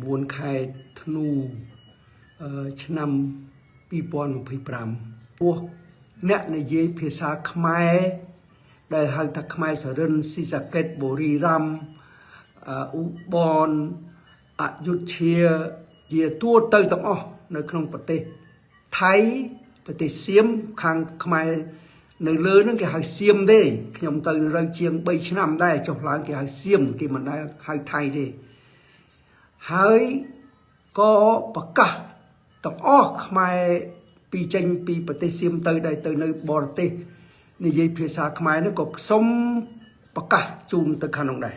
9 ខែធ្នូឆ្នាំ2025ពោះអ្នកនិយាយភាសាខ្មែរដែលហៅថាខ្មែរសរិនស៊ីសាកេតបូរីរ៉ាំឧបនអយុធ្យាជាទួទៅទាំងអស់នៅក្នុងប្រទេសថៃប្រទេសសៀមខាងខ្មែរនៅលើហ្នឹងគេហៅសៀមទេខ្ញុំទៅនៅជាង3ឆ្នាំដែរចុះឡើងគេហៅសៀមគេមិនដែលហៅថៃទេហើយក៏ប្រកាសទាំងអស់ខ្មែរពីចេញពីប្រទេសសៀមទៅដែលទៅនៅបរទេសនិយាយភាសាខ្មែរនោះក៏សុំប្រកាសជូនទៅខាងនោះដែរ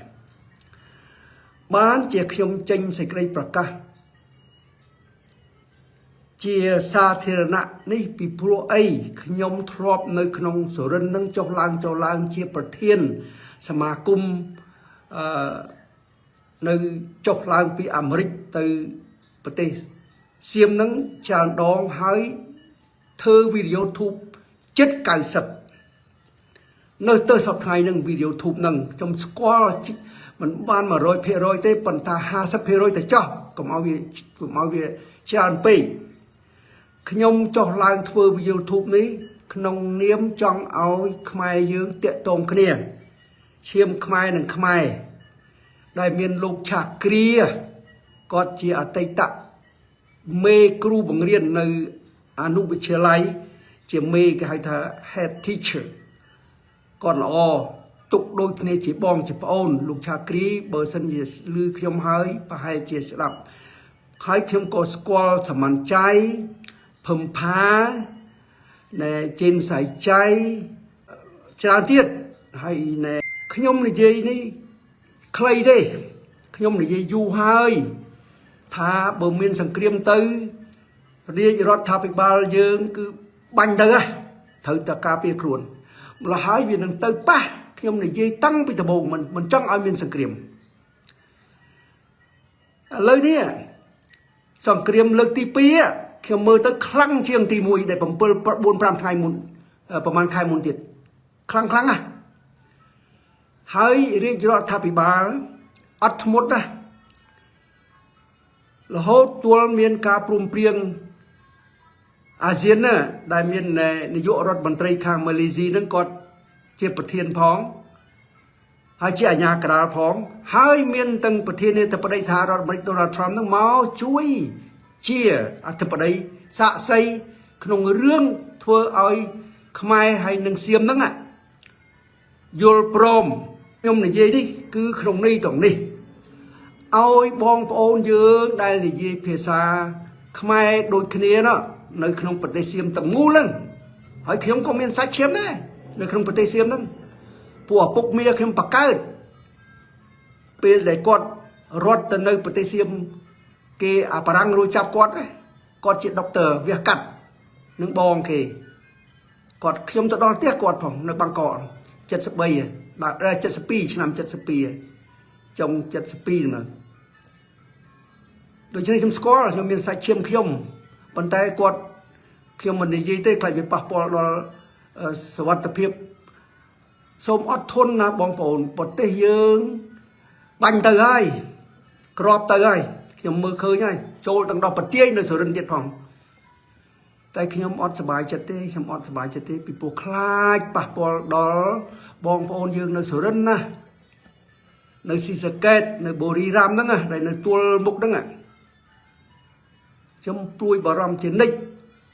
បានជាខ្ញុំចេញសេចក្តីប្រកាសជាសាធារណៈនេះពីព្រោះអីខ្ញុំធ្លាប់នៅក្នុងសុរិននឹងចុះឡើងជាប្រធានសមាគមនៅចុះឡើងពីអាមេរិកទៅប្រទេសសៀមនឹងច្រើនដងហើយធ្វើវីដេអូ YouTube ជិត90នៅទៅសប្តាហ៍ថ្ងៃនឹងវីដេអូ YouTube នឹងខ្ញុំស្គាល់មិនបាន 100% ទេប៉ុន្តែ 50% ទៅចោះកុំឲ្យវាច្រើនពេកខ្ញុំចុះឡើងធ្វើវីដេអូ YouTube នេះក្នុងនាមចង់ឲ្យខ្មែរយើងតាក់ទងគ្នាឈាមខ្មែរនិងខ្មែរដែលមានលោកឆាគ្រាគាត់ជាអតីតមេគ្រូបង្រៀននៅអនុវិទ្យាល័យជាមេគេហៅថា head teacher គាត់ល្អទុកដូចគ្នាជាបងជាប្អូនលោកឆាគ្រីបើសិនជាឮខ្ញុំហើយប្រហែលជាស្ដាប់ហើយខ្ញុំក៏ស្គាល់សម័នចៃភឹមផាណែជេនសៃចៃច្រើនទៀតហើយណែខ្ញុំនិយាយនេះខ្លីទេខ្ញុំនិយាយយូរហើយថាបើមានសង្គ្រាមទៅរាជរដ្ឋាភិបាលយើងគឺបាញ់ទៅត្រូវតែការពារខ្លួនម្ល៉េះហើយវានឹងទៅប៉ះខ្ញុំនិយាយតាំងពីដំបូងមិនចង់ឲ្យមានសង្គ្រាមឥឡូវនេះសង្គ្រាមលើកទី2ខ្ញុំមើលទៅខ្លាំងជាងទី1ដែល7 4 5ថ្ងៃមុនប្រហែលខែមុនទៀតខ្លាំងណាស់ហើយរាជរដ្ឋាភិបាលអត់ធ្មត់ណារហូតទល់មានការព្រមព្រៀងអាស៊ានណាដែលមាននាយករដ្ឋមន្ត្រីខាងម៉ាឡេស៊ីនឹងគាត់ជាប្រធានផងហើយជាអាជ្ញាកណ្ដាលផងហើយមានទាំងប្រធានាធិបតីសហរដ្ឋអាមេរិក Donald Trump នឹងមកជួយជាអធិបតីសាក្សីក្នុងរឿងធ្វើឲ្យខ្មែរហើយនឹងសៀមហ្នឹងយល់ព្រមខ្ញុំនិយាយនេះគឺក្នុងន័យទាំងនេះឲ្យបងប្អូនយើងដែលនិយាយភាសាខ្មែរដូចគ្នានៅក្នុងប្រទេសសៀមទាំងមូលហ្នឹងហើយខ្ញុំក៏មានសាច់ឈាមដែរនៅក្នុងប្រទេសសៀមហ្នឹងពួកឪពុកមាខ្ញុំបកើតពេលដែលគាត់រត់ទៅនៅប្រទេសសៀមគេអាបារាំងរួចចាប់គាត់ជាដុកទ័រវះកាត់នឹងបងគេគាត់ខ្ញុំទៅដល់ផ្ទះគាត់ផងនៅបាងកក73បាទ72ឆ្នាំ72ចុង72ហ្នឹងដូច្នេះខ្ញុំស្គាល់ខ្ញុំមានសាច់ឈាមខ្ញុំប៉ុន្តែខ្ញុំមិននិយាយទេខ្លាចវាប៉ះពាល់ដល់សុវត្ថិភាពសូមអត់ធន់ណាបងប្អូនប្រទេសយើងបាញ់ទៅហើយក្របទៅហើយខ្ញុំមើលឃើញហើយចូលទាំងដល់ប្រទាយនៅសុរិនទៀតផងតែខ្ញុំអត់សប្បាយចិត្តទេពីព្រោះខ្លាចប៉ះពាល់ដល់បងប្អូនយើងនៅសុរិនណានៅស៊ីសាកេតនៅបូរីរ៉ាំហ្នឹងដែលនៅទួលមុខហ្នឹងខ្ញុំព្រួយបារម្ភជានិច្ច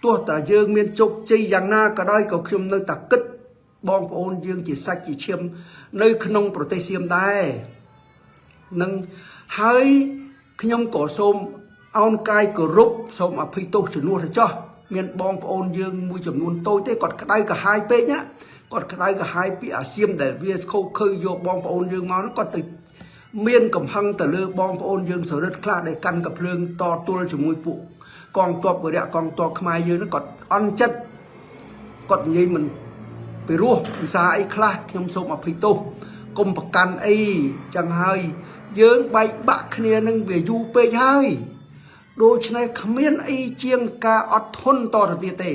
ទោះតែយើងមានជោគជ័យយ៉ាងណាក៏ដោយក៏ខ្ញុំនៅតែគិតបងប្អូនយើងជាសាច់ជាឈាមនៅក្នុងប្រទេសសៀមដែរនឹងហើយខ្ញុំក៏សូមអោនកាយគោរពសូមអភ័យទោសជំនួសទៅចោះមានបងប្អូនយើងមួយចំនួនតូចទេគាត់ក្តៅក្រហាយពេកណាគាត់ក្តៅក្រហាយពីអាសៀមដែលវាខូខើយកបងប្អូនយើងមកគាត់ទៅមានកំហឹងទៅលើបងប្អូនយើងសុរិតខ្លះដែលកាន់កាភ្លើងតទល់ជាមួយពួកកងទ័ពវរៈកងទ័ពខ្មែរយើងហ្នឹងគាត់អន់ចិត្តគាត់និយាយមិនពីរោះភាសាអីខ្លះខ្ញុំសូមអភ័យទោសកុំប្រកាន់អីចឹងហើយយើងបែកបាក់គ្នានឹងវាយូរពេកហើយដូច្នេះគ្មានអីជាងការអត់ធន់តទៅទៀតទេ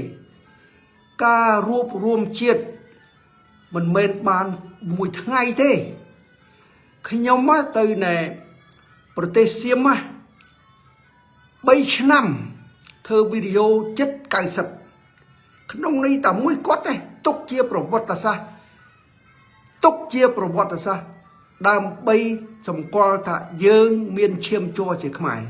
ការរួបរวมជាតិមិនមែនបានមួយថ្ងៃទេខ្ញុំទៅណែប្រទេសសៀម 3 ឆ្នាំធ្វើវីដេអូចិត្ត90ក្នុងនេះតែមួយគាត់ទេទុកជាប្រវត្តិសាស្ត្រដើម្បីសម្គាល់ថាយើងមានឈាមជ័រជាខ្មែរ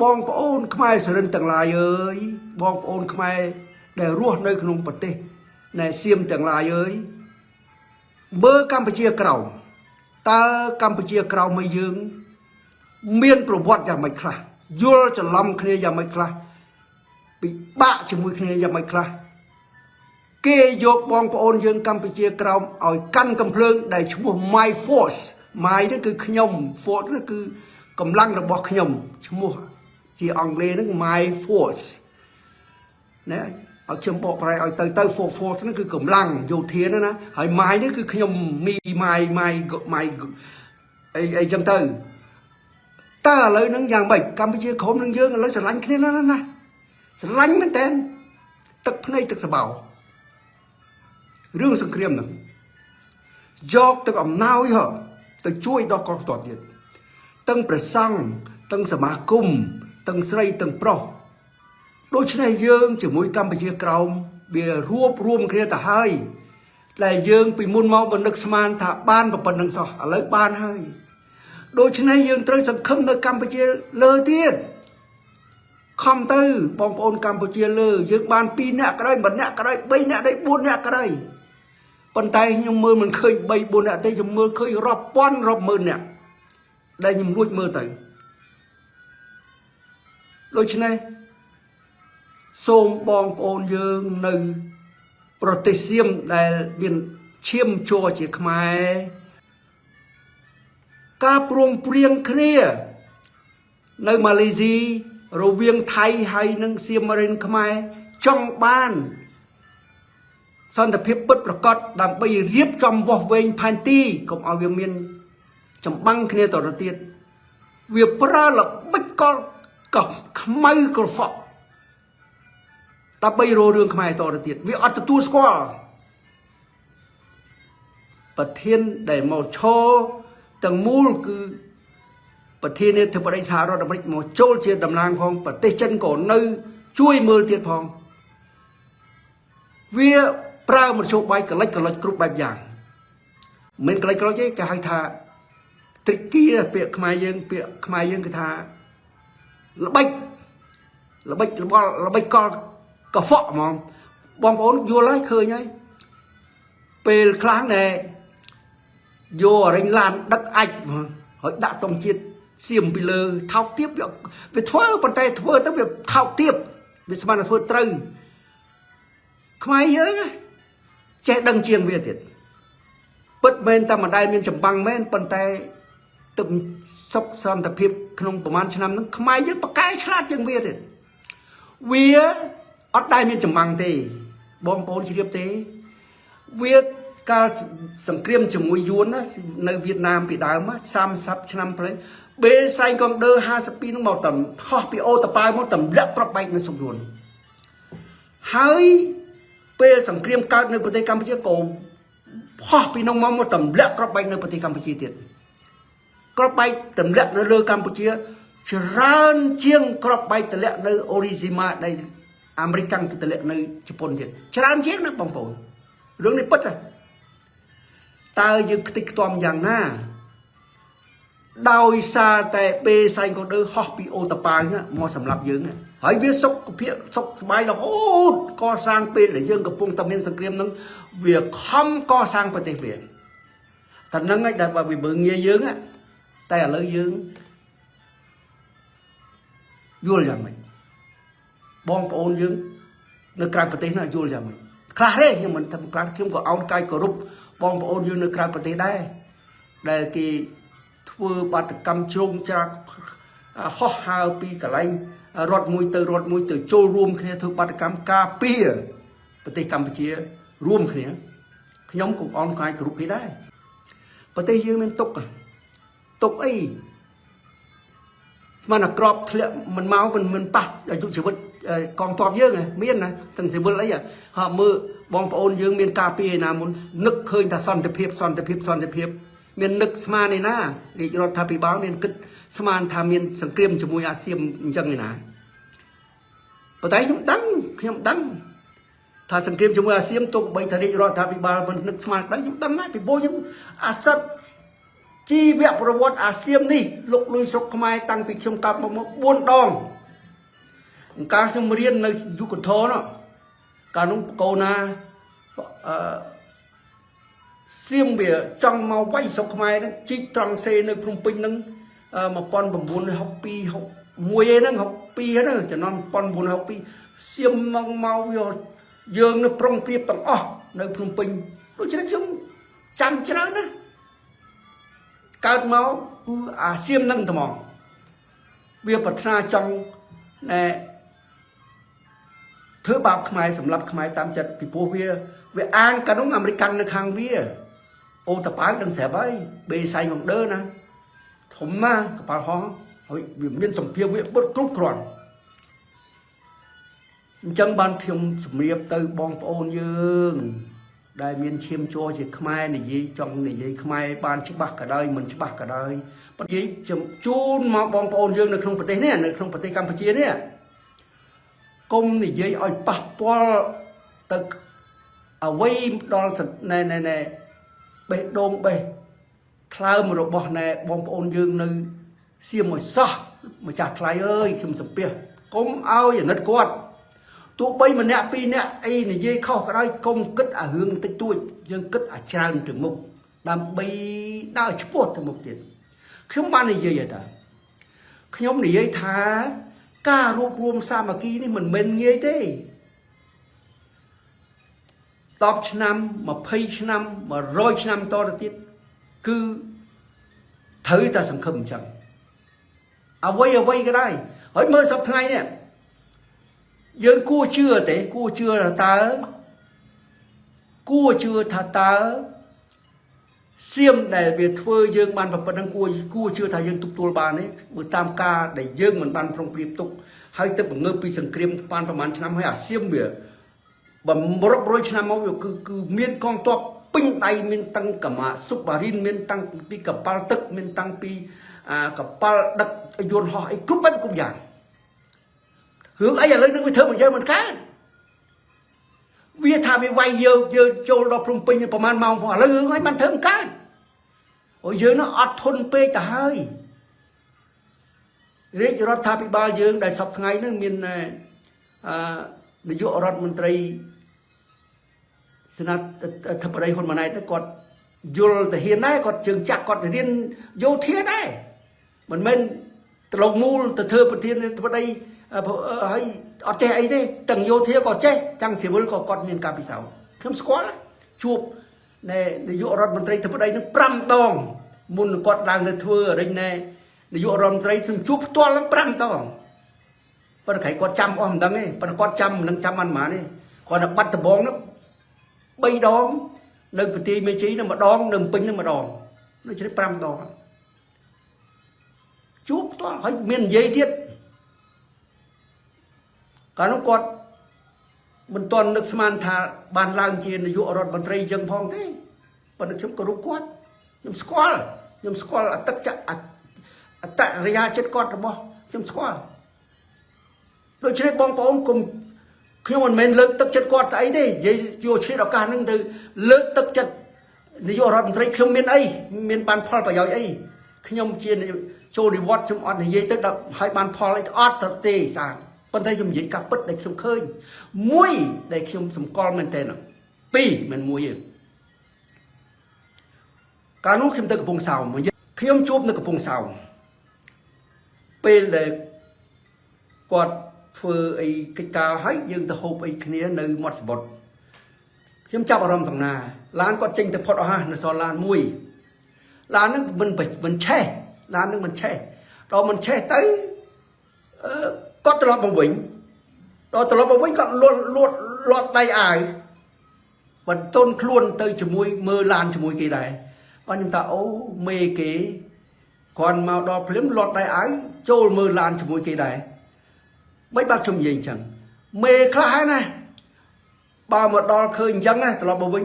បងប្អូនខ្មែរសរិនទាំងឡាយអើយបងប្អូនខ្មែរដែលរស់នៅក្នុងប្រទេសណែសៀមទាំងឡាយអើយមើលកម្ពុជាក្រោមតើកម្ពុជាក្រោមឲ្យយើងមានប្រវត្តិយ៉ាងម៉េចខ្លះយល់ច្រឡំគ្នាយ៉ាងម៉េចខ្លះពិបាកជាមួយគ្នាយ៉ាងម៉េចខ្លះគេយកបងប្អូនយើងកម្ពុជាក្រោមឲ្យកាន់កំភ្លើងដែលឈ្មោះ My Force My នេះគឺខ្ញុំ Force នេះគឺកម្លាំងរបស់ខ្ញុំឈ្មោះជាអង់គ្លេសហ្នឹង My Force ណាឲ្យខ្ញុំបកប្រែឲ្យទៅ Force ហ្នឹងគឺកម្លាំងយោធាណាហើយ My នេះគឺខ្ញុំ My អីចឹងទៅតើឥឡូវហ្នឹងយ៉ាងម៉េចកម្ពុជាក្រោមនឹងយើងឥឡូវស្រឡាញ់គ្នាណាស្រឡាញ់មែនតើទឹកភ្នែកទឹកសបោរឿងសង្គ្រាមហ្នឹងយកទឹកអំណោយទៅជួយដល់កងទ័ពទៀតទាំងព្រះសង្ឃទាំងសមាគមទាំងស្រីទាំងប្រុសដូច្នេះយើងជាមួយកម្ពុជាក្រោមវារួបរวมគ្នាទៅហើយដែលយើងពីមុនមកមិននឹកស្មានថាបានប៉ុណ្្នឹងសោះឥឡូវបានហើយដូច្នេះយើងត្រូវសង្ឃឹមនៅកម្ពុជាលើទៀតខំទៅបងប្អូនកម្ពុជាលើយើងបាន2នាក់ក្តី1នាក់ក្តី3នាក់ក្តី4នាក់ក្តីប៉ុន្តែខ្ញុំមើលមិនឃើញ3 4នាក់ទេខ្ញុំមើលឃើញរាប់ពាន់រាប់ម៉ឺននាក់ដែលខ្ញុំលួចមើលទៅដូច្នេះសូមបងប្អូនយើងនៅប្រទេសសៀមដែលមានឈាមជ័រជាខ្មែរការព្រមព្រៀងគ្នានៅម៉ាឡេស៊ីរវាងថៃហើយនិងសៀមរិនខ្មែរចង់បានសន្តិភាពពិតប្រាកដដើម្បីរៀបចំវាស់វែងផែនទីកុំឲ្យវាមានចម្បាំងគ្នាតទៅទៀតវាប្រើល្បិចកលខ្មៅក្រហ្វក់ដើម្បីរករឿងខ្មែរតទៅទៀតវាអត់ទទួលស្គាល់ប្រធានដែលមកឈរទាំងមូលគឺប្រធានាធិបតីសហរដ្ឋអាមេរិកមកចូលជាតំណាងផងប្រទេសចិនក៏នៅជួយមើលទៀតផងវាប្រើមធ្យោបាយកលិចគ្រប់បែបយ៉ាងមិនកលិចទេគេហៅថាទ្រិគីពាក្យខ្មែរយើងគឺថាល្បិចកលកហ្វក់ហ្មងបងប្អូនយល់ហើយឃើញហើយពេលខ្លះណែយករែងឡានដឹកអាចហើយដាក់តុងជាតិសៀមពីលើថោកទៀបវាធ្វើប៉ុន្តែធ្វើទៅវាថោកទៀបវាស្មានតែធ្វើត្រូវខ្មែរយើងចេះដឹងជាងវាទៀតពិតមែនតែមិនដែលមានចម្បាំងមែនប៉ុន្តែទឹកសុខសន្តិភាពក្នុងប្រហែលឆ្នាំហ្នឹងខ្មែរយើងប្រកែឆ្លាតជាងវាទៀតវាអត់ដែលមានចម្បាំងទេបងប្អូនជ្រាបទេវាកាលសង្គ្រាមជាមួយយួននៅវៀតណាមពីដើម30ឆ្នាំផ្លេបេសៃកងដឺ52នោះមកតំខុសពីអូតប៉ាវមកទម្លាក់ប្របែកនៅសំរួនហើយពេលសង្គ្រាមកើតនៅប្រទេសកម្ពុជាក៏ផុសពីនោះមកទម្លាក់ប្របែកនៅប្រទេសកម្ពុជាទៀតក្របបែកទម្លាក់នៅលើកម្ពុជាច្រើនជាងក្របបែកទម្លាក់នៅអូរីស៊ីម៉ាដែលអាមេរិកកាំងទម្លាក់នៅជប៉ុនទៀតច្រើនជាងណាបងប្អូនរឿងនេះពិតតើយើងខ្ទេចខ្ទាំយ៉ាងណាដោយសារតែពេលសែងកូដឺហោះពីអូតប៉ាវមកសម្រាប់យើងហើយវាសុខភាពសុខស្បាយរហូតកសាងពេលដែលយើងកំពុងតែមានសង្គ្រាមនឹងវាខំកសាងប្រទេសវាតែហ្នឹងឯងដែលវាមើងងាយយើងតែឥឡូវយើងយល់យ៉ាងម៉េចបងប្អូនយើងនៅក្រៅប្រទេសណាយល់យ៉ាងម៉េចខ្លះទេខ្ញុំមិនថាខ្លះខ្ញុំក៏អោនកាយគោរពបងប្អូនយើងនៅក្រៅប្រទេសដែរដែលគេធ្វើបាតកម្មជ្រុងច្រាក់ហោះហើរពីកន្លែងរត់មួយទៅចូលរួមគ្នាធ្វើបាតកម្មការពារប្រទេសកម្ពុជារួមគ្នាខ្ញុំក៏អោនកាយគោរពគេដែរប្រទេសយើងមានទុកអីស្មានតែក្របធ្លាក់មិនមកមិនប៉ះអាយុជីវិតកងទ័ពយើងមានណាទាំងស៊ីវិលអីហើយមើលបងប្អូនយើងមានការពារឯណាមុននឹកឃើញថាសន្តិភាពមាននឹកស្មានឯណារាជរដ្ឋាភិបាលមានគិត ស្មានថាមានសង្គ្រាមជាមួយអាស៊ានអញ្ចឹងឯណាប៉ុន្តែខ្ញុំដឹងថាសង្គ្រាមជាមួយអាស៊ានទុកបីថារាជរដ្ឋាភិបាលមិននឹកស្មានដែរខ្ញុំដឹងណាស់ពីព្រោះខ្ញុំអាសិតជីវប្រវត្តិអាស៊ាននេះលុកលុយស្រុកខ្មែរតាំងពីខ្ញុំកើតមក4ដងកាលខ្ញុំរៀននៅយុគធរនោះកាលនោះកូនណាសៀមវាចង់មកវាយស្រុកខ្មែរហ្នឹងជីកត្រង់សេនៅភ្នំពេញហ្នឹង1962 61ហ្នឹង62ហ្នឹងចំនួន1962សៀមមកយកយើងនៅប្រុងប្រៀបទាំងអស់នៅភ្នំពេញដូច្នេះខ្ញុំចាំច្រើនណាកើតមកគឺអាស៊ានហ្នឹងត្មងវាប្រាថ្នាចង់ធ្វើបាបខ្មែរសម្រាប់ខ្មែរតាមចិត្តពីព្រោះវាអានកាលនោះអាមេរិកនៅខាងវាអូតប៉ៅដឹងស្រាប់ហើយបេសៃវងដឺណាធំណាកប៉ាល់ហោះហើយវាមានសម្ភារវាបុតគ្រប់គ្រាន់អញ្ចឹងបានខ្ញុំជំរាបទៅបងប្អូនយើងដែលមានឈាមជ័រជាខ្មែរនិយាយចង់និយាយខ្មែរបានច្បាស់ក៏ដោយមិនច្បាស់ក៏ដោយនិយាយជូនមកបងប្អូនយើងនៅក្នុងប្រទេសនេះនៅក្នុងប្រទេសកម្ពុជានេះកុំនិយាយឲ្យប៉ះពាល់ទៅអ្វីដល់ណែបេះដូងបេះថ្លើមរបស់ណែបងប្អូនយើងនៅសៀមឲ្យសោះម្ចាស់ថ្លៃអើយខ្ញុំសំពះកុំឲ្យអាណិតគាត់ទោះបីម្នាក់ពីរនាក់អីនិយាយខុសក៏ដោយកុំគិតអារឿងតិចតួចយើងគិតអាច្រើនទៅមុខដើម្បីដើរឆ្ពោះទៅមុខទៀតខ្ញុំបាននិយាយថាខ្ញុំនិយាយថាការរួបរวมសាមគ្គីនេះមិនមែនងាយទេ10ឆ្នាំ20ឆ្នាំ100ឆ្នាំតទៅទៀតគឺត្រូវតែសង្ឃឹមអញ្ចឹងអ្វីក៏ដែរហើយមើលសប្តាហ៍ថ្ងៃនេះយើងគួរជឿទេគួរជឿថាតើសៀមដែលវាធ្វើយើងបានប៉ុណ្ណឹងគួរជឿថាយើងទប់ទួលបានទេបើតាមការដែលយើងមិនបានប្រុងប្រៀបទុកហើយទៅបង្ងើបពីសង្គ្រាមបានប្រហែលឆ្នាំហើយអាសៀមវាបំរុប100ឆ្នាំមកវាគឺមានកងទ័ពពេញដៃមានតាំងកម្មាស៊ុបបារីនមានតាំងពីកប៉ាល់ទឹកមានតាំងពីកប៉ាល់ដឹកយន្តហោះអីគ្រប់បែបគ្រប់យ៉ាងរឿងអីឥឡូវនឹងវាធ្វើមកយើងមិនកើតវាថាវាវាយយើងចូលដល់ភ្នំពេញប្រហែលម៉ោងផងឥឡូវរឿងអីបានធ្វើមិនកើតអូយើងនោះអត់ធន់ពេកទៅហើយរាជរដ្ឋាភិបាលយើងដែលសពថ្ងៃហ្នឹងមាននាយករដ្ឋមន្ត្រីសេនាធិបតីហ៊ុនម៉ាណែតគាត់យល់ទៅហ៊ានដែរគាត់ជើងចាក់គាត់រៀនយោធាដែរមិនមែនត្រឡប់មូលទៅធ្វើប្រធានធិបតីហើយអត់ចេះអីទេទាំងយោធាក៏ចេះទាំងស៊ីវិលក៏គាត់មានការពិសោធន៍ខ្ញុំស្គាល់ជួបនាយករដ្ឋមន្ត្រីធិបតីនឹង5ដងមុនគាត់ឡើងទៅធ្វើអរិញនាយករដ្ឋមន្ត្រីខ្ញុំជួបផ្ទាល់នឹង5ដងប៉ុន្តែគាត់ចាំអស់មិនដឹងទេប៉ុន្តែគាត់ចាំមិនដឹងចាំបានប៉ុន្មានទេគាត់ទៅបាត់ដំបងនោះ3ដងនៅប្រទេសមេជ័យនឹងម្ដងនៅពេញនឹងម្ដងនៅជ្រេ5ដងជួបផ្ទាល់ហើយមាននិយាយទៀតកាលនោះគាត់មិនទាន់នឹកស្មានថាបានឡើងជានាយករដ្ឋមន្ត្រីចឹងផងទេប៉ុន្តែខ្ញុំគោរពគាត់ខ្ញុំស្គាល់អត្តរិយាចិត្តគាត់របស់ខ្ញុំស្គាល់ដូច្នេះបងប្អូនគុំខ្ញុំមិនមែនលើកទឹកចិត្តគាត់ស្អីទេនិយាយយកឆ្លៀតឱកាសហ្នឹងទៅលើកទឹកចិត្តនាយករដ្ឋមន្ត្រីខ្ញុំមានអីមានបានផលប្រយោជន៍អីខ្ញុំជាចូលនិវត្តន៍ខ្ញុំអត់និយាយទៅដល់ឲ្យបានផលអីអត់ទេស្អាតប៉ុន្តែខ្ញុំនិយាយការពិតដែលខ្ញុំឃើញមួយដែលខ្ញុំសម្គាល់មែនតើពីរមិនមួយទេកាលនោះខ្ញុំទៅកំពង់សោមខ្ញុំជួបនៅកំពង់សោមពេលដែលគាត់ធ្វើអីកិច្ចការឲ្យយើងទៅហូបអីគ្នានៅមាត់សមុទ្រខ្ញុំចាប់អារម្មណ៍ទាំងណាឡានគាត់ចេញទៅផុតអស់ហើយនៅសល់ឡានមួយឡានហ្នឹងមិនឆេះឡានហ្នឹងមិនឆេះដល់មិនឆេះទៅគាត់ត្រឡប់មកវិញដល់ត្រឡប់មកវិញគាត់លាត់ដៃអាវបន្ទន់ខ្លួនទៅជាមួយមើលឡានជាមួយគេដែរបាទខ្ញុំថាអូមេគេគាត់មកដល់ភ្លាមលាត់ដៃអាវចូលមើលឡានជាមួយគេដែរមិនបាត់ខ្ញុំនិយាយអញ្ចឹងមេខ្លះហើយណាបើមកដល់ឃើញអញ្ចឹងណាត្រឡប់មកវិញ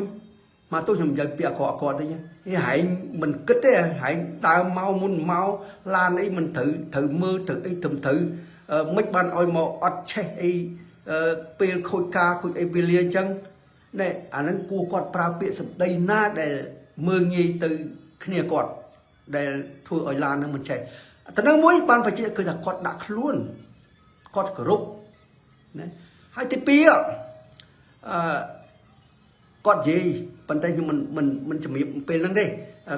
mà tôi nhầm giờ bịa cọ thôi nhé hãy mình kích đấy hãy ta mau muốn mau lan ấy mình thử mưa thử ấy thử mấy ban oi mò ọt che ấy pel khôi ca khôi ấy bia chân này anh ấy cua quạt prao bịa sập đầy na để mưa nhì từ kia quạt để thôi ở lan nó mình chạyแต่นั่งมวยบานไปเจอคือจะกอดดักล้วนกอดกระรุบนะให้ที่ปีอ่ะกอดยีปันใจที่มันจะมีเป็นนั่งได้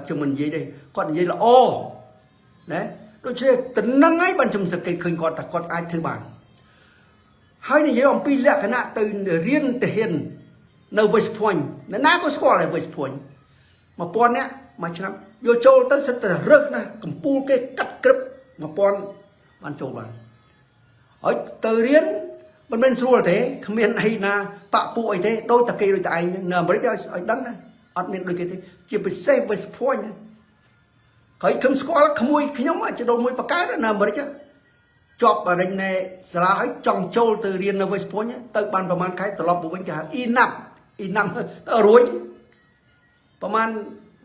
จะมันยีได้กอดยีละโอ้นะโดยเฉพาะแต่นั่งไงบันจมสกิเคยกอดแต่กอดไอ้ถือบานให้ในยี่ห้อปีแรกขณะตื่นเรียนแต่เห็นในเวสพอยน์ในน้าก็สกอร์เลยเวสพอยน์มาปอนเนี้ยมาชนะโยโจตั้งสติเริกนะกับปูเกกัดกรึบมาปอนมันโจบันเฮ้ยตื่นเรียนมันเป็นส่วนเทขมิ้นไอ้นาปะปูไอ้เทโดยตะเกียโดยตะไอ้เนื้อมันจะไอ้ดังนะอัดเมียนโดยเทจะไปเซฟเวสพอยน์เฮ้ยคำสกอร์ขโมยขยมจะโดนมวยปากกาแล้วเนื้อมันจะจอบอะไรในสลาให้จองโจตื่นเรียนในเวสพอยน์ตื่นบันประมาณใครตลอดบุญจะอีนับตื่นรวยประมาณ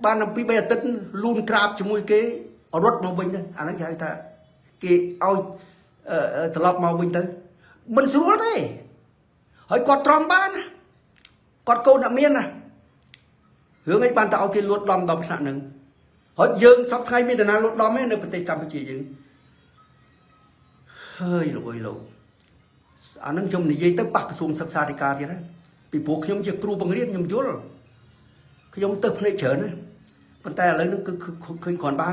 บ้านน้ำปีเบตินลูนกราบจมูกเกยเอารถมาวิ่งอันนั้นใช่ท่าเกยเอาตลอดมาวิ่งเลยมันสรุปเลยเฮ้ยกอดตรอมบ้านนะกอดโกนเมียนนะเรื่องไอ้บ้านตาเอาเกยรถดอมขนาดหนึ่งเฮ้ยยืงสอบไทยมีแต่นารถดอมไม่ในประเทศกัมพูชียืงเฮ้ยลูกเอ้ยลูกอันนั้นชมนี่ยัยตั้งปักกระทรวงศึกษาธิการทีนะปีพวกขยมจะครูบังเรียนยมยุ่งขยมตึกในเฉินนะปัญแต่เลยนั่นคือคืนก่อนบ้า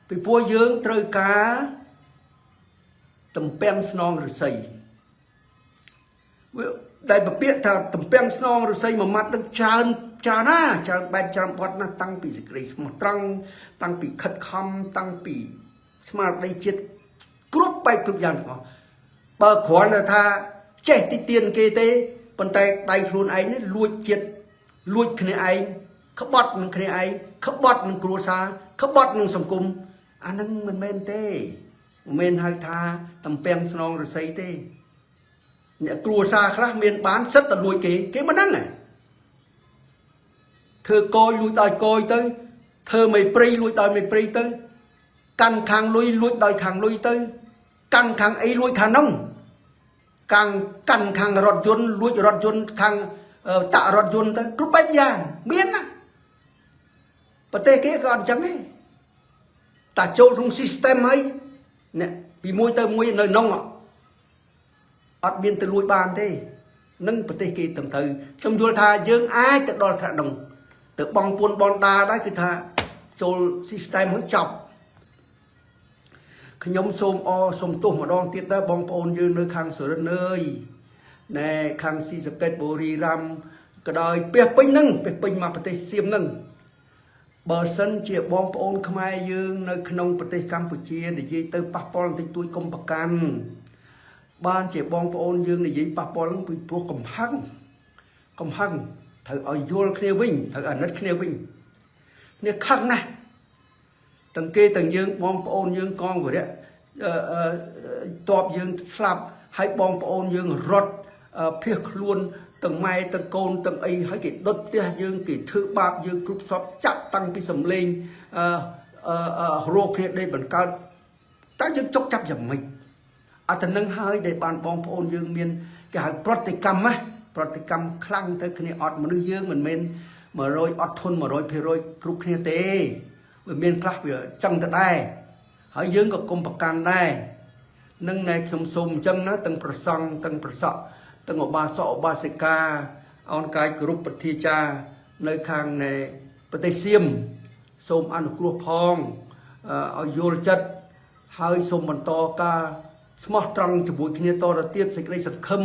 ไปปัวเยื้องเตยกาตำแป้งสนองหรือใส่ได้แบบเปี้ยถ้าตำแป้งสนองหรือใส่มามัดตั้งจานหน้าจานแบบจานพอดนะตั้งปีสกรีสมาตั้งปีขัดคำตั้งปีสมาร์ทได้เจ็ดกรุ๊ปไปกรุ๊ปยันก่อนเปิดขวานแต่ถ้าเจ๊ติเตียนเกเตปัญแต่ได้ครูนไอ้นี่ลุยเจ็ดลุยคะแนนไอ้ขบดมันคะแนนไอ้ขบดมันครัวซาขบดมันสังคมอันนั้นมันเมนเต้เมนไฮทาตำแปงสนองหรือไซเต้เนี่ยครัวซาคลาเมนบ้านสัตว์ลุยเก๋มันนั่นแหละเธอโกยลุยต่อยโกยเต้เธอไม่ปรีลุยต่อยไม่ปรีเต้กันคางลุยต่อยคางลุยเต้กันคางไอ้ลุยคางน้องกันคางรถยนต์ลุยรถยนต์คางตะรถยนต์เต้กรุ๊ปแบบอย่างเมียนนะประเทศเก๋ก่อนจังไงแต่โจทย์ซิสเต็มให้เนี่ยปีมวยเติมมวยในน้องอ่ะอัดเบียนตะลุยบานเต้นั่งประเทศเก๋ต่างถือชมดูท่าเยื่ออ้ายแต่ดอลถนัดงแต่บองปูนบอลตาได้คือท่าโจทย์ซิสเต็มให้จับขยมโสมสมตุ่มมาดองติดได้บองปูนยืนในคางสวนเนยในคางซีสเกตบุรีรัมก็ได้เปียกปิ้งนั่งเปียกปิ้งมาประเทศเซียมนั่งบอสันเจียบองปอนขมายยืงในขนมประเทศกัมพูชีในยี่เตอร์ปักปอนติดตุยกรมประกันบ้านเจียบองปอนยืงในยี่ปักปอนเป็นพวกกำพังเธอเอาโยนเคลียวิ่งเธออันนัดเคลียวิ่งเนี่ยข้างนะตั้งเกตั้งยืงบองปอนยืงกองอยู่เนี่ยตอบยืงสลับให้บองปอนยืงรถเพียกล้วนตั้งไม้ตั้งโกนตั้งไอ้ให้กิดดดเตี้ยยืงกิดถือบาปยืงกรุบซอบจับตั้งพิสมเลงโรคเนี่ยได้บรรการตั้งยืงจกจับอย่างไม่อาจจะนั่งให้ได้บานบองโอนยืงเมียนจะหาปฏิกรรมไหมปฏิกรรมคลั่งแต่ขณะอดมันยืงเหมือนเมนมาโรยอดทนมาโรยเพโรยกรุบเนี่ยเต้เหมือนเมียนคลักเบียจังจะได้ให้ยืงกับกรมประกันได้นั่งในขมสมจังนะตั้งประสังตั้งประสะตั้งอบาสอบาสิกาเอากายกรุปปฏิจาในข้างในปฏิเสียมสมอนุกรุพองเอาโยลจัดให้สมบรรทอกาสมอตรังจะบุญขี้เนตอระเตียดสิกไรสังคม